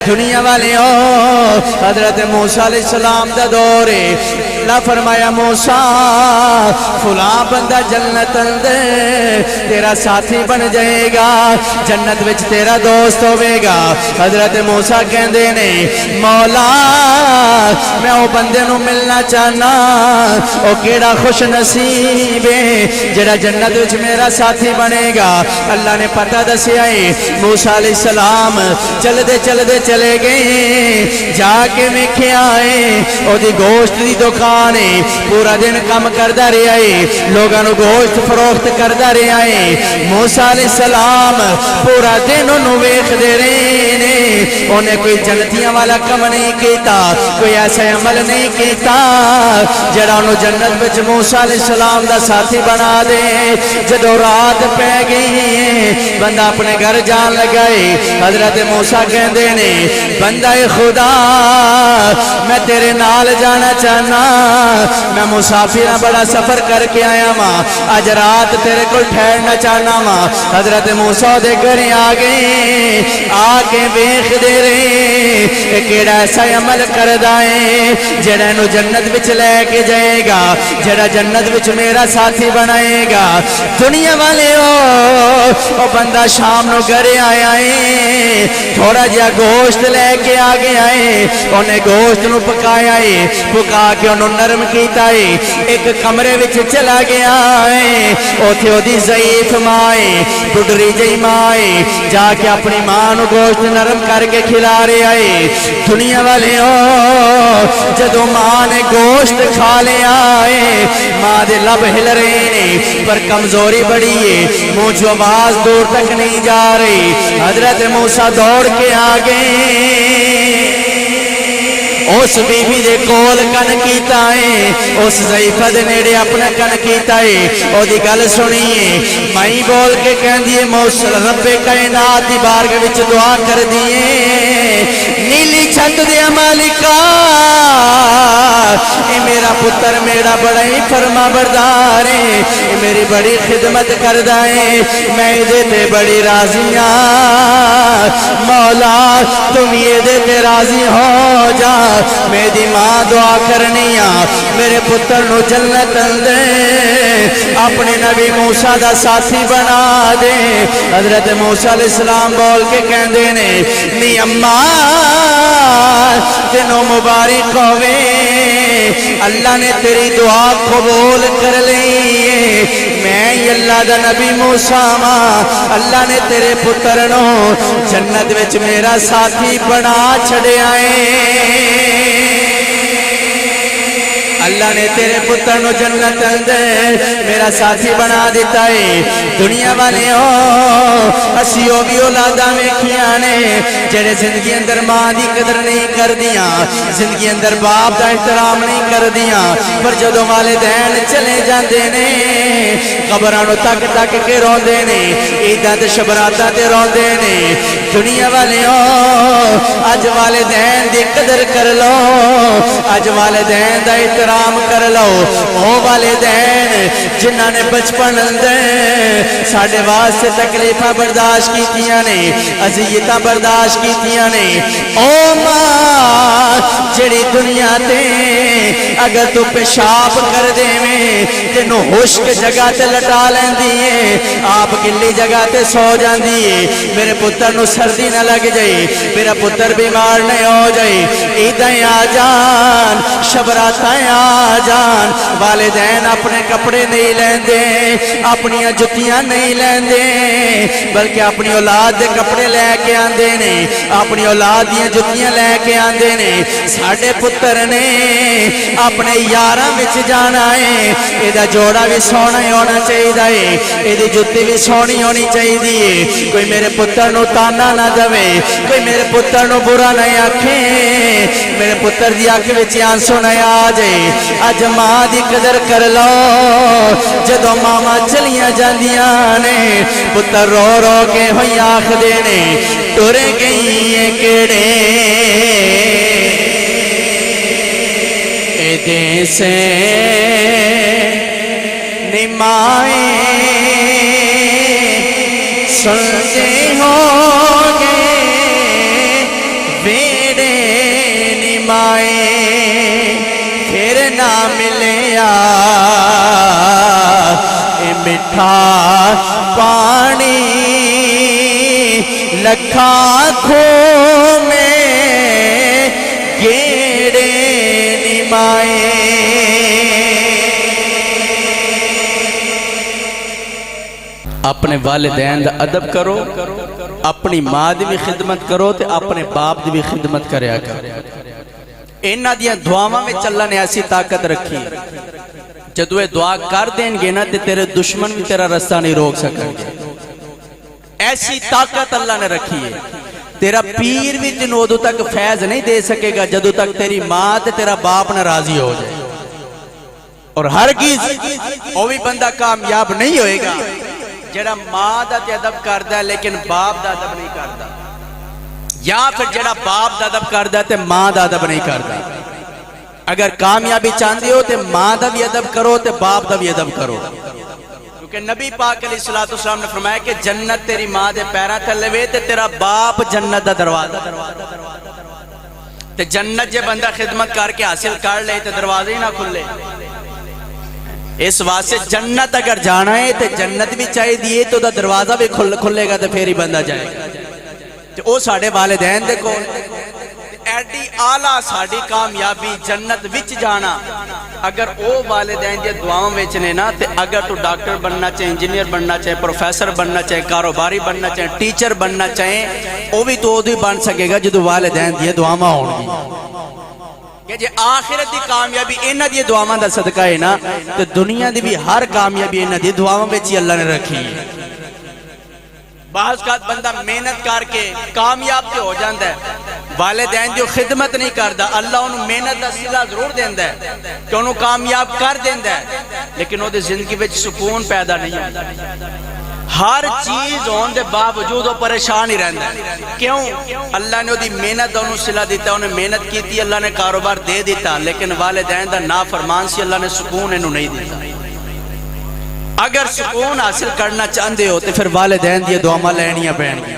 دنیا والے حضرت موسیٰ علیہ السلام دا دور ہے. اللہ فرمایا موسیٰ فلاں بندہ جنت اندر تیرا ساتھی بن جائے گا, جنت وچ تیرا دوست ہوئے گا. حضرت موسیٰ کہندے نے مولا میں او بندے نو ملنا چاہنا, او کیڑا خوش نصیب ہے جڑا جنت وچ میرا ساتھی بنے گا. اللہ نے پتہ دسیا ہے. موسیٰ علیہ السلام چلدے چلے گئے, جا کے ویکھیا ہے او دی گوشت دی دکان ہے. پورا دن کم کردا رہیا ہے, لوگاں نو گوشت فروخت کردا رہیا ہے. موسیٰ علیہ السلام پورا دن انہوں ویکھدے رہے نے. انہیں کوئی جنتیاں والا کم نہیں کیتا, کوئی ایسا عمل نہیں کیتا جڑا انہوں جنت وچ موسیٰ علیہ السلام دا ساتھی بنا دے. جدو رات پہ گئی بندہ اپنے گھر جان لگائے. حضرت موسیٰ کہندے نے بندہ خدا میں تیرے نال جانا چاہنا, میں مسافر بڑا سفر کر کے آیا ماں, آج رات تیرے کو ٹھہرنا چاہنا ماں. حضرت موسیٰ دے گھر آ گئے, آ کے ویکھ دے رہے کیڑا ایسا عمل کردا ہے جڑا انہوں جنت وچ لے کے جائے گا, جڑا جنت وچ میرا ساتھی بنائے گا. دنیا والے او بندہ شام نو گھر آیا ہے, تھوڑا جہا گوشت لے کے آ گیا ہے. انہیں گوشت نو پکایا ہے, پکا کے انہوں نرم کیتا ہے. ایک کمرے وچ چلا گیا ہے, اوتھے او دی ضعیف ماں ہے, ٹڈری جئی ماں ہے, جا کے اپنی ماں نو گوشت نرم کر کے کھلا رہا ہے. دنیا والے جدو ماں نے گوشت کھا لیا ہے, ماں دے لب ہل رہے ہیں پر کمزوری بڑی ہے, منہ جو آواز دور تک نہیں جا رہی. حضرت موسیٰ دوڑ کے آ گئے, اس بی بی دے کول کن کیتا ہے, اس ضعیفہ دے نیڑے اپنا کن کیتا ہے. او دی گل سنیے, مائی بول کے کہندی ہے موسیٰ رب کائنات دی بارگاہ وچ دعا کر دیے نیلی چھت دے مالکا, اے میرا پتر میرا بڑا ہی فرما بردار ہے, اے میری بڑی خدمت کردا ہے, میں دے تے بڑی راضی ہاں. مولا تم یہ دے تے راضی ہو جا, میری ماں دعا کرنی آ میرے پتر نو جنت اندر اپنے نبی موسیٰ دا ساتھی بنا دے. حضرت موسیٰ علیہ السلام بول کے کہندے نے نی اماں تینوں مبارک ہوئے, اللہ نے تیری دعا قبول کر لی. میں اللہ دا نبی موسیٰ ماں, اللہ نے تیرے پتر نو جنت وچ میرا ساتھی بنا چھڑے آئے. اللہ نے تیرے پتر نو جنت اندر میرا ساتھی بنا دیتا ہے. دنیا والے اسی او بھی اولاداں ویکھیاں نے جڑے زندگی اندر ماں دی قدر نہیں کر دیاں, زندگی اندر باپ دا احترام نہیں کر دیاں, پر جدوں والدین چلے جاندے نے قبراں نو تک تک کے روندے نے, عیداں تے شبراتاں تے روندے نے. دنیا والے اج والدین دی قدر کر لو, اج والدین دا احترام کر لو. او والدین جنہاں نے بچپن اندر ساڈے واسطے تکلیفاں برداشت کیتیاں نے, اذیتاں برداشت کیتیاں نے. او ماں جڑی دنیا تے اگر تو پیشاب کر دے میں تینوں خشک جگہ تے لٹا لیندی ہے, آپ گلی جگہ تے سو جاندی ہے. میرے پتر نو سردی نہ لگ جائے, میرا پتر بیمار نہیں ہو جائے. عیدیں آ جان, شبراتیں آ جان, والدین اپنے کپڑے نہیں لیندے, اپنی جتیاں نہیں لیندے, بلکہ اپنی اولاد دے کپڑے لے کے آندے نے, اپنی اولاد دیاں جتیاں لے کے آندے نے. ساڈے پتر نے اپنے یاراں وچ جانا ہے, ایدا جوڑا بھی سونا ہونا چاہیے, ایدی جتی بھی سونی ہونی چاہیے. کوئی میرے پتر نو تانا نہ دے, کوئی میرے پتر نو برا نہیں آکھے, میرے پتر دی اکھ وچ آنسو نہ آ جائے. اج ماں دی قدر کر لو, جدوں ماما چلیاں جاندیاں نے پتر رو رو کے ہوئی آکھدے نے ٹر گئی کیڑے ایدے سے نمائے سنتے ہو گے ਨਿਮਾਏ ਫਿਰ ਨਾ ਮਿਲਿਆ ਇਹ ਮਿੱਠਾ ਪਾਣੀ ਲੱਖਾਂ ਖੂਹ ਮੇਂ ਗੇੜੇ ਨਿਮਾਏ اپنے والدین دا ادب کرو اپنی ماں دی بھی خدمت کرو تے اپنے باپ دی بھی خدمت کریا کرو انہاں دیاں دعاواں وچ اللہ نے ایسی طاقت رکھی جدو یہ دعا کر دیں گے نا تے تیرے دشمن بھی تیرا رستہ نہیں روک سکیں گے ایسی طاقت اللہ نے رکھی ہے تیرا پیر بھی تینوں ادو تک فیض نہیں دے سکے گا جدو تک تیری ماں تے تیرا باپ نہ راضی ہو جائے اور ہرگز وہ بھی بندہ کامیاب نہیں ہوئے گا جڑا ماں دا ادب کردا ہے لیکن باپ دا ادب نہیں کردا یا پھر جڑا باپ دا ادب کردا ہے تے ماں دا ادب نہیں کردا اگر کامیابی چاہندے ہو تے ماں دا بھی ادب کرو تے باپ دا بھی ادب کرو کیونکہ نبی پاک علیہ السلام نے فرمایا کہ جنت تیری ماں دے پیراں تھلے وے تے تیرا باپ جنت دا دروازہ تے جنت جے بندہ خدمت کر کے حاصل کر لے تے دروازے ہی نہ کھلے اس واسطے جنت اگر جانا ہے تو جنت بھی چاہیے دیئے تو دا دروازہ بھی کھلے گا تو پھر ہی بندہ جائے گا تو او ساڑھے والدین دیکھو ایڈی آلہ ساڑھی کامیابی جنت وچ جانا اگر او والدین دے دعاؤں وچنے نا تو اگر تو ڈاکٹر بننا چاہے انجینئر بننا چاہے پروفیسر بننا چاہے کاروباری بننا چاہے ٹیچر بننا چاہے او بھی تو بھی بن سکے گا جدو والدین دے دعاؤں ہوں گی کہ جے آخرت دی کامیابی انہ دی دعاواں دا صدقہ ہے نا تو دنیا دی بھی ہر کامیابی انہ دی دعاواں بیچی اللہ نے رکھی ہے بعض کا بندہ محنت کر کے کامیاب تے ہو جاندہ ہے والدین جو خدمت نہیں کردا اللہ انہوں محنت دا صلہ ضرور دیندہ ہے کہ انہوں کامیاب کر دیندہ ہے لیکن وہ دے زندگی بیچ سکون پیدا نہیں ہوتا ہر چیز ہون دے باوجود وہ پریشان ہی رہندا ہے کیوں اللہ نے وہ دی محنت انہوں صلہ دیتا انہیں محنت کی تھی اللہ نے کاروبار دے دیتا لیکن والدین دا نافرمان سی اللہ نے سکون انہوں نہیں دیتا اگر سکون حاصل کرنا چاہندے ہو تو پھر والدین دی دعاواں لینیاں پڑیں گی